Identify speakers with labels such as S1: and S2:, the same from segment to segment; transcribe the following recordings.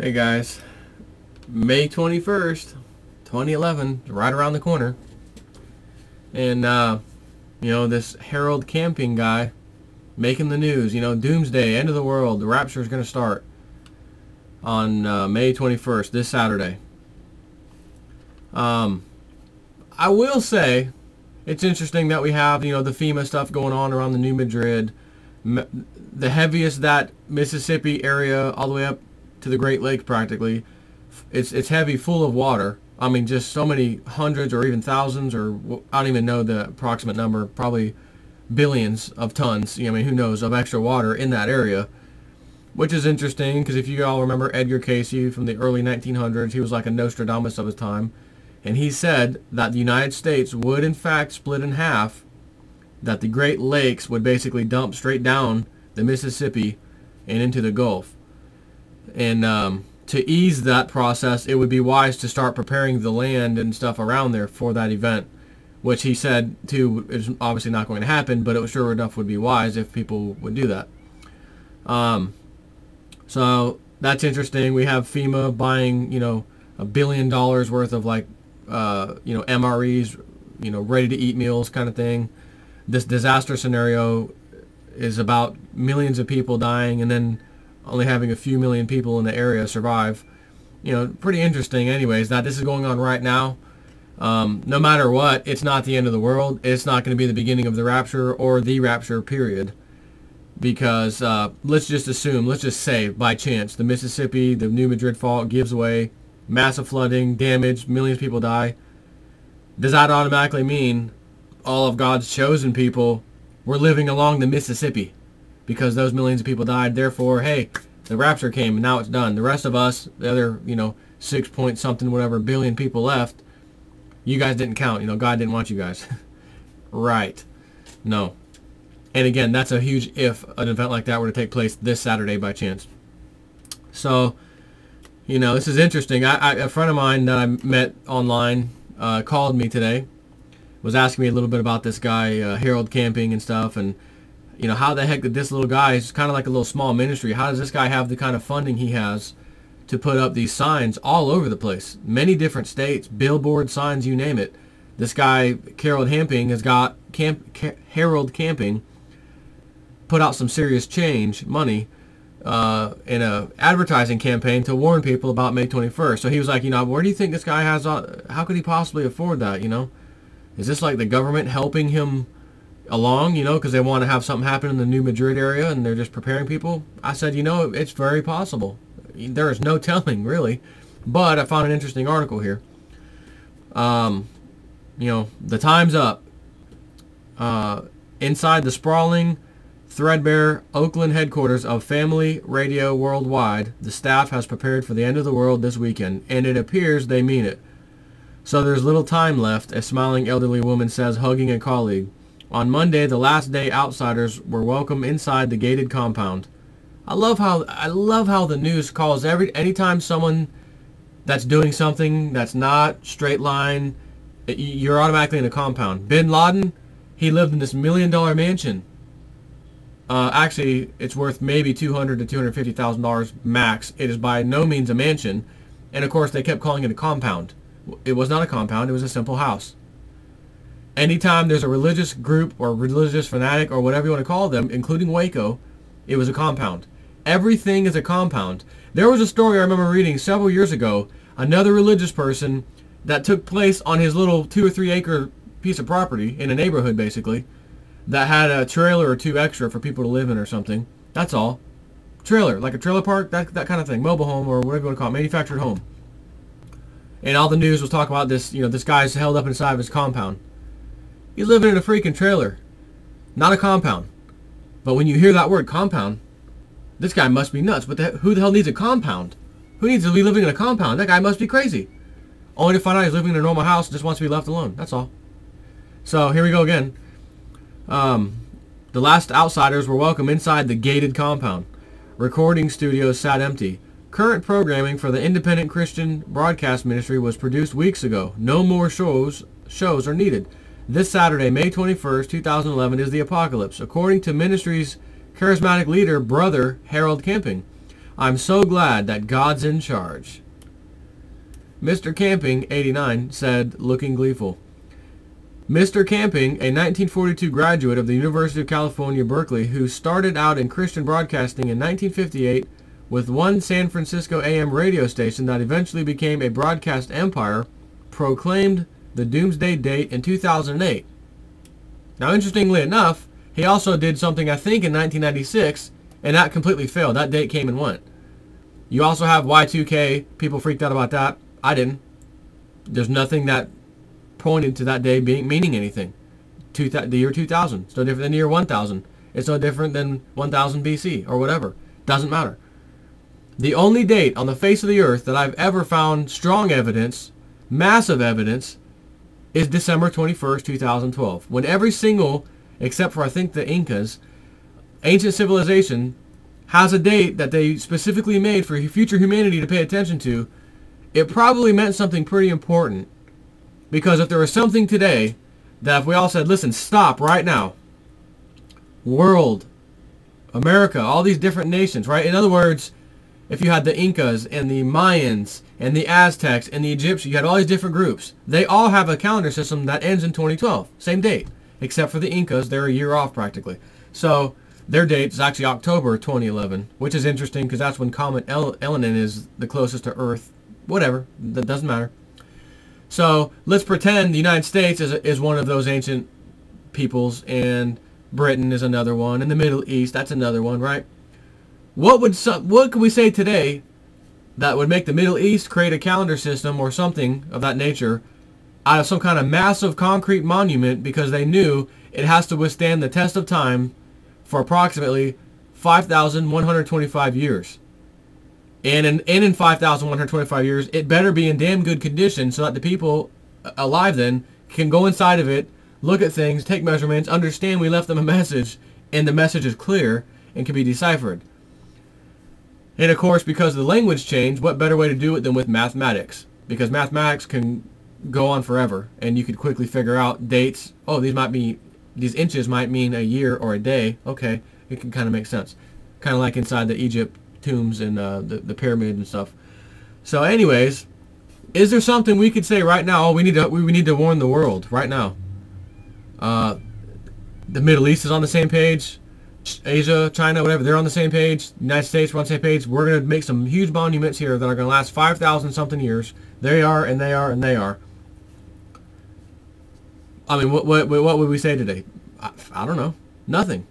S1: Hey guys, May 21st, 2011, right around the corner. And, this Harold Camping guy making the news, doomsday, end of the world, the Rapture is going to start on May 21st, this Saturday. I will say, it's interesting that we have, the FEMA stuff going on around the New Madrid, the heaviest, that Mississippi area, all the way up to the Great Lakes practically. It's heavy, full of water. I mean, just so many hundreds or even thousands, or I don't even know the approximate number, probably billions of tons, who knows, of extra water in that area. Which is interesting, because if you all remember Edgar Cayce from the early 1900s, he was like a Nostradamus of his time. And he said that the United States would in fact split in half, that the Great Lakes would basically dump straight down the Mississippi and into the Gulf. And to ease that process, it would be wise to start preparing the land and stuff around there for that event, which he said, too, is obviously not going to happen, but it was sure enough would be wise if people would do that. So that's interesting. We have FEMA buying, $1 billion worth of MREs, ready-to-eat meals kind of thing. This disaster scenario is about millions of people dying and then only having a few million people in the area survive. Pretty interesting anyways that this is going on right now. No matter what, it's not the end of the world. It's not going to be the beginning of the rapture or the rapture period. Because let's just say by chance the Mississippi, the New Madrid fault gives way, massive flooding, damage, millions of people die. Does that automatically mean all of God's chosen people were living along the Mississippi? Because those millions of people died, therefore, hey, the rapture came and now it's done. The rest of us, the other, 6 point something, whatever, billion people left, you guys didn't count. God didn't want you guys. Right. No. And again, that's a huge if an event like that were to take place this Saturday by chance. So, this is interesting. A friend of mine that I met online called me today, was asking me a little bit about this guy, Harold Camping and stuff, and how the heck did this little guy, he's kind of like a little small ministry, how does this guy have the kind of funding he has to put up these signs all over the place? Many different states, billboard signs, you name it. This guy, Harold Camping, has got Harold Camping put out some serious money in a advertising campaign to warn people about May 21st. So he was like, where do you think this guy has, how could he possibly afford that, Is this like the government helping him along, because they want to have something happen in the New Madrid area and they're just preparing people? I said, it's very possible. There is no telling, really. But I found an interesting article here. The time's up. Inside the sprawling, threadbare Oakland headquarters of Family Radio Worldwide, the staff has prepared for the end of the world this weekend, and it appears they mean it. So there's little time left, a smiling elderly woman says, hugging a colleague. On Monday, the last day outsiders were welcome inside the gated compound. I love how the news calls anytime someone that's doing something that's not straight line, you're automatically in a compound. Bin Laden, he lived in this $1 million mansion. Actually, it's worth maybe $200,000 to $250,000 max. It is by no means a mansion, and of course they kept calling it a compound. It was not a compound. It was a simple house. Anytime there's a religious group or religious fanatic or whatever you want to call them, including Waco, it was a compound. Everything is a compound. There was a story I remember reading several years ago, another religious person that took place on his little 2 or 3 acre piece of property in a neighborhood, basically, that had a trailer or 2 extra for people to live in or something. That's all. Trailer, like a trailer park, that kind of thing. Mobile home or whatever you want to call it, manufactured home. And all the news was talking about this, this guy's held up inside of his compound. He's living in a freaking trailer, not a compound. But when you hear that word compound, this guy must be nuts. But who the hell needs a compound? Who needs to be living in a compound? That guy must be crazy. Only to find out he's living in a normal house and just wants to be left alone. That's all. So here we go again. The last outsiders were welcome inside the gated compound. Recording studios sat empty. Current programming for the independent Christian broadcast ministry was produced weeks ago. No more shows are needed. This Saturday, May 21st, 2011, is the apocalypse, according to ministry's charismatic leader, Brother Harold Camping. I'm so glad that God's in charge. Mr. Camping, 89, said, looking gleeful. Mr. Camping, a 1942 graduate of the University of California, Berkeley, who started out in Christian broadcasting in 1958 with one San Francisco AM radio station that eventually became a broadcast empire, proclaimed the doomsday date in 2008. Now, interestingly enough, he also did something, I think, in 1996, and that completely failed. That date came and went. You also have Y2K. People freaked out about that. I didn't. There's nothing that pointed to that day meaning anything. The year 2000. It's no different than the year 1000. It's no different than 1000 BC or whatever. Doesn't matter. The only date on the face of the earth that I've ever found strong evidence, massive evidence, is December 21st, 2012. When every single, except for I think the Incas, ancient civilization has a date that they specifically made for future humanity to pay attention to, it probably meant something pretty important. Because if there was something today that if we all said, listen, stop right now, world, America, all these different nations, right? In other words, if you had the Incas and the Mayans and the Aztecs and the Egyptians, you had all these different groups. They all have a calendar system that ends in 2012, same date, except for the Incas. They're a year off practically. So their date is actually October 2011, which is interesting because that's when Comet Elenin is the closest to Earth. Whatever, that doesn't matter. So let's pretend the United States is one of those ancient peoples, and Britain is another one, and the Middle East, that's another one, right? What could we say today that would make the Middle East create a calendar system or something of that nature out of some kind of massive concrete monument because they knew it has to withstand the test of time for approximately 5,125 years? And in 5,125 years, it better be in damn good condition so that the people alive then can go inside of it, look at things, take measurements, understand we left them a message, and the message is clear and can be deciphered. And of course, because of the language change, what better way to do it than with mathematics? Because mathematics can go on forever, and you could quickly figure out dates. Oh, these inches might mean a year or a day. Okay, it can kind of make sense. Kind of like inside the Egypt tombs and the pyramid and stuff. So anyways, is there something we could say right now? Oh, we need to warn the world right now. The Middle East is on the same page. Asia, China, whatever, they're on the same page. United States, we're on the same page. We're going to make some huge monuments here that are going to last 5,000 something years. They are, and they are, and they are. I mean, what would we say today? I don't know. Nothing.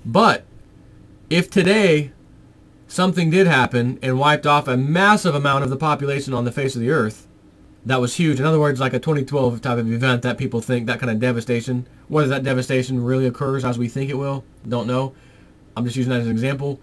S1: But if today something did happen and wiped off a massive amount of the population on the face of the earth, that was huge. In other words, like a 2012 type of event that people think, that kind of devastation, whether that devastation really occurs as we think it will, don't know. I'm just using that as an example.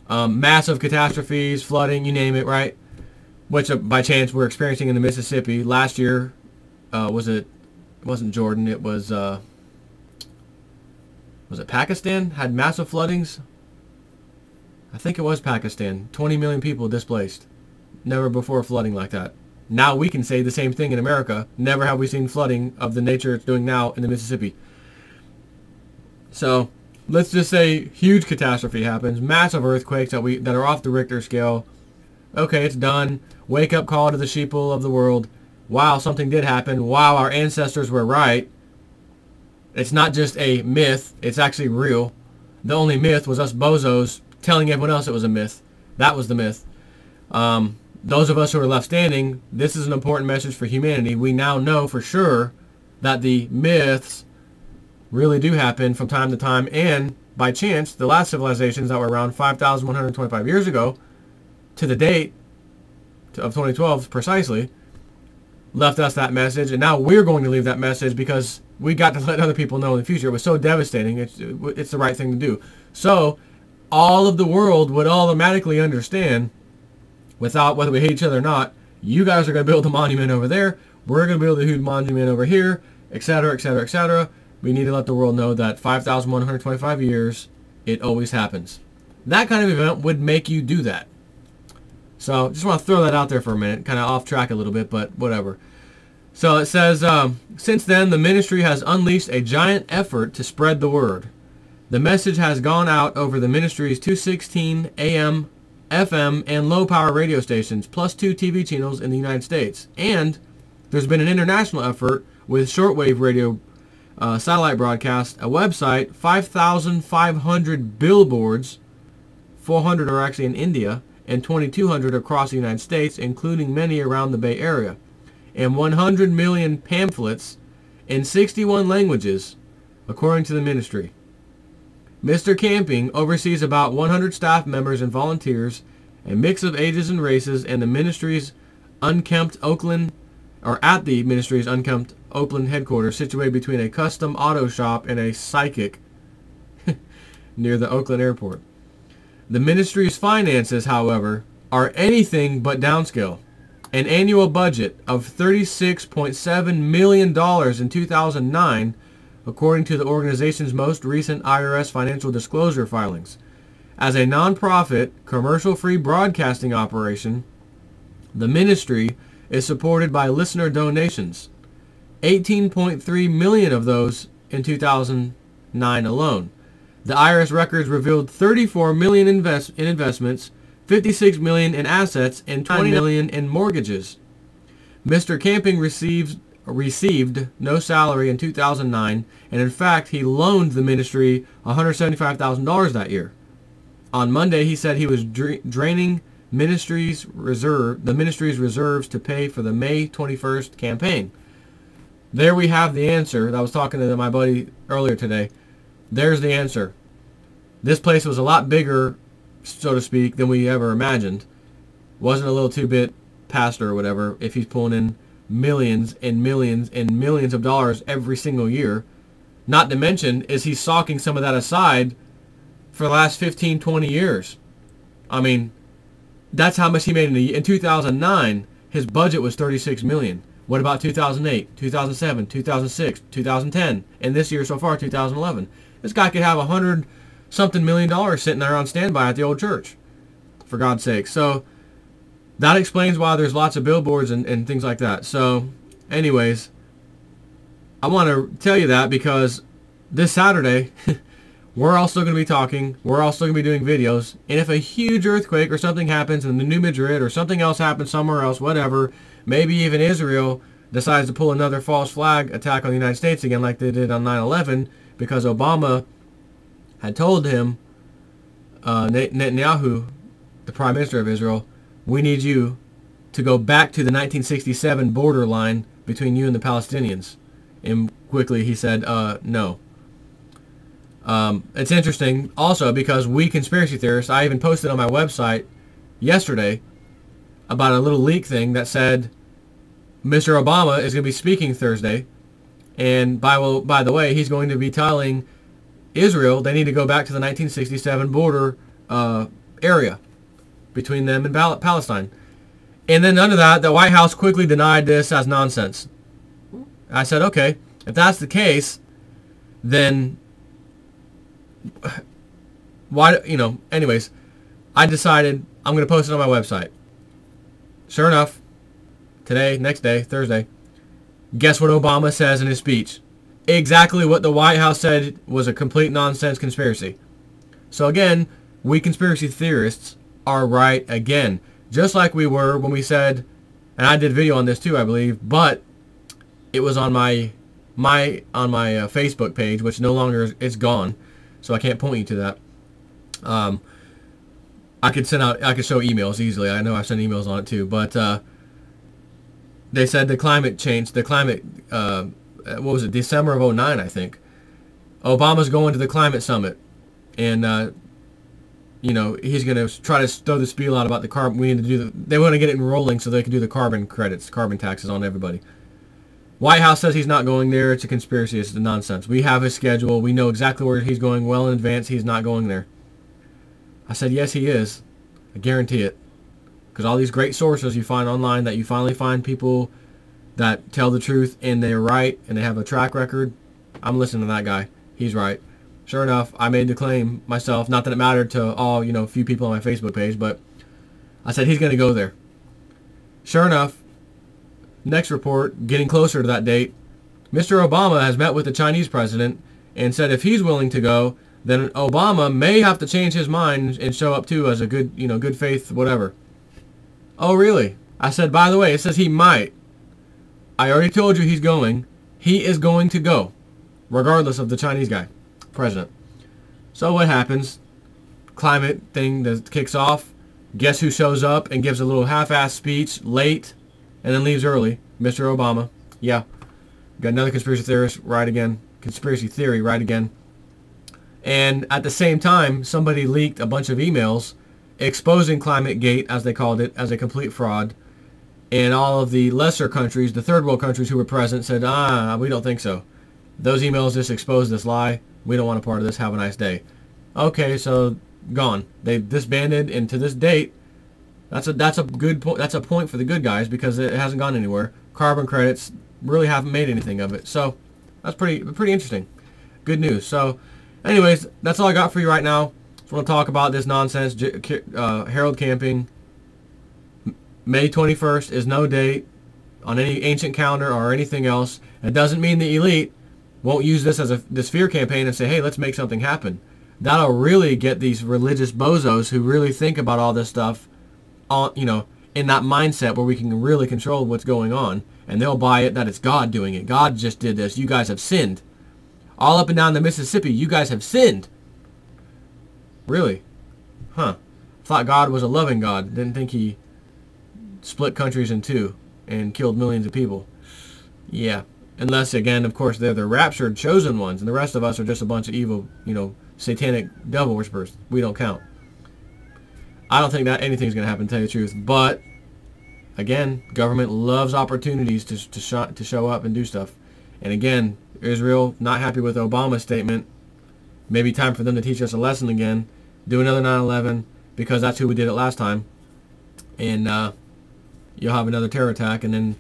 S1: Massive catastrophes, flooding, you name it, right? Which by chance we're experiencing in the Mississippi. Last year, it wasn't Jordan, it was it Pakistan? Had massive floodings? I think it was Pakistan. 20 million people displaced. Never before flooding like that. Now we can say the same thing in America. Never have we seen flooding of the nature it's doing now in the Mississippi. So let's just say huge catastrophe happens. Massive earthquakes that are off the Richter scale. Okay, it's done. Wake up call to the sheeple of the world. Wow, something did happen. Wow, our ancestors were right. It's not just a myth. It's actually real. The only myth was us bozos telling everyone else it was a myth. That was the myth. Those of us who are left standing, this is an important message for humanity. We now know for sure that the myths really do happen from time to time, and by chance, the last civilizations that were around 5,125 years ago, to the date of 2012 precisely, left us that message, and now we're going to leave that message because we got to let other people know in the future. It was so devastating. It's the right thing to do. So all of the world would automatically understand, without whether we hate each other or not, you guys are going to build a monument over there, we're going to build a huge monument over here, etc., etc., etc. We need to let the world know that 5,125 years, it always happens. That kind of event would make you do that. So just want to throw that out there for a minute, kind of off track a little bit, but whatever. So it says, since then, the ministry has unleashed a giant effort to spread the word. The message has gone out over the ministry's 2:16 a.m. FM, and low-power radio stations, plus 2 TV channels in the United States. And there's been an international effort with shortwave radio satellite broadcast, a website, 5,500 billboards, 400 are actually in India, and 2,200 across the United States, including many around the Bay Area, and 100 million pamphlets in 61 languages, according to the ministry. Mr. Camping oversees about 100 staff members and volunteers, a mix of ages and races, and the ministry's unkempt Oakland, or at the ministry's unkempt Oakland headquarters, situated between a custom auto shop and a psychic near the Oakland airport. The ministry's finances, however, are anything but downscale. An annual budget of $36.7 million in 2009, according to the organization's most recent IRS financial disclosure filings. As a non-profit, commercial-free broadcasting operation, the ministry is supported by listener donations, 18.3 million of those in 2009 alone. The IRS records revealed 34 million in investments, 56 million in assets, and 20 million in mortgages. Mr. Camping received no salary in 2009, and in fact, he loaned the ministry $175,000 that year. On Monday, he said he was draining the ministry's reserves to pay for the May 21st campaign. There we have the answer. I was talking to my buddy earlier today. There's the answer. This place was a lot bigger, so to speak, than we ever imagined. Wasn't a little two-bit pastor or whatever if he's pulling in millions and millions and millions of dollars every single year. Not to mention is he's socking some of that aside for the last 15, 20 years. I mean, that's how much he made in 2009. His budget was $36 million. What about 2008, 2007, 2006, 2010, and this year so far, 2011? This guy could have $100-something million sitting there on standby at the old church, for God's sake. So that explains why there's lots of billboards and things like that. So anyways, I want to tell you that because this Saturday, we're all still going to be talking. We're all still going to be doing videos. And if a huge earthquake or something happens in the New Madrid or something else happens somewhere else, whatever, maybe even Israel decides to pull another false flag attack on the United States again like they did on 9/11 because Obama had told him, Netanyahu, the Prime Minister of Israel, we need you to go back to the 1967 border line between you and the Palestinians. And quickly he said, no. It's interesting also because we conspiracy theorists, I even posted on my website yesterday about a little leak thing that said Mr. Obama is going to be speaking Thursday. And by the way, he's going to be telling Israel they need to go back to the 1967 border area between them and Palestine. And then under that, the White House quickly denied this as nonsense. I said, okay, if that's the case, then why, anyways, I decided I'm going to post it on my website. Sure enough, today, next day, Thursday, guess what Obama says in his speech? Exactly what the White House said was a complete nonsense conspiracy. So again, we conspiracy theorists are right again. Just like we were when we said, and I did a video on this too, I believe, but it was on my Facebook page, which no longer it's gone, so I can't point you to that. I could show emails easily. I know I've sent emails on it too, but they said the climate change, what was it, December of 2009, I think. Obama's going to the climate summit, and he's going to try to throw the spiel out about the carbon. They want to get it rolling so they can do the carbon credits, carbon taxes on everybody. White House says he's not going there. It's a conspiracy. It's nonsense. We have his schedule. We know exactly where he's going well in advance. He's not going there. I said, yes, he is. I guarantee it. Because all these great sources you find online that you finally find people that tell the truth and they're right and they have a track record, I'm listening to that guy. He's right. Sure enough, I made the claim myself. Not that it mattered to all, few people on my Facebook page, but I said he's going to go there. Sure enough, next report, getting closer to that date, Mr. Obama has met with the Chinese president and said if he's willing to go, then Obama may have to change his mind and show up too as a good, good faith, whatever. Oh, really? I said, by the way, it says he might. I already told you he's going. He is going to go, regardless of the Chinese guy, president. So what happens? Climate thing that kicks off. Guess who shows up and gives a little half-assed speech late and then leaves early? Mr. Obama. Yeah. Got another conspiracy theorist right again. Conspiracy theory right again. And at the same time, somebody leaked a bunch of emails exposing Climate Gate, as they called it, as a complete fraud. And all of the lesser countries, the third world countries who were present, said, we don't think so. Those emails just exposed this lie. We don't want a part of this. Have a nice day. Okay, so gone. They disbanded, and to this date, that's a good point. That's a point for the good guys because it hasn't gone anywhere. Carbon credits really haven't made anything of it. So that's pretty interesting. Good news. So, anyways, that's all I got for you right now. Just want to talk about this nonsense. Herald camping. May 21st is no date on any ancient calendar or anything else. It doesn't mean the elite won't use this as this fear campaign and say, hey, let's make something happen. That'll really get these religious bozos who really think about all this stuff on, in that mindset where we can really control what's going on. And they'll buy it that it's God doing it. God just did this. You guys have sinned. All up and down the Mississippi, you guys have sinned. Really? Huh. Thought God was a loving God. Didn't think he split countries in two and killed millions of people. Yeah. Unless, again, of course, they're the raptured chosen ones, and the rest of us are just a bunch of evil, satanic devil worshippers. We don't count. I don't think that anything's going to happen, to tell you the truth. But, again, government loves opportunities to show up and do stuff. And again, Israel, not happy with Obama's statement. Maybe time for them to teach us a lesson again. Do another 9/11, because that's who we did it last time. And you'll have another terror attack, and then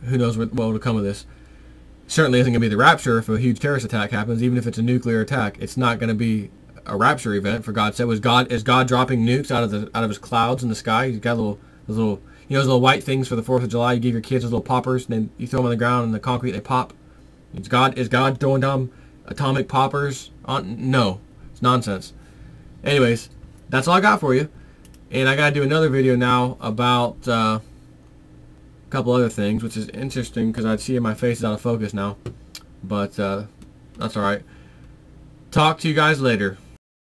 S1: who knows what will come of this. Certainly isn't going to be the rapture if a huge terrorist attack happens, even if it's a nuclear attack. It's not going to be a rapture event, for God's sake. Is God dropping nukes out of his clouds in the sky? He's got those little white things for the 4th of July. You give your kids those little poppers, and then you throw them on the ground, and the concrete, they pop. Is God throwing down atomic poppers? No. It's nonsense. Anyways, that's all I got for you. And I got to do another video now about a couple other things, which is interesting because I see my face is out of focus now. But that's alright. Talk to you guys later.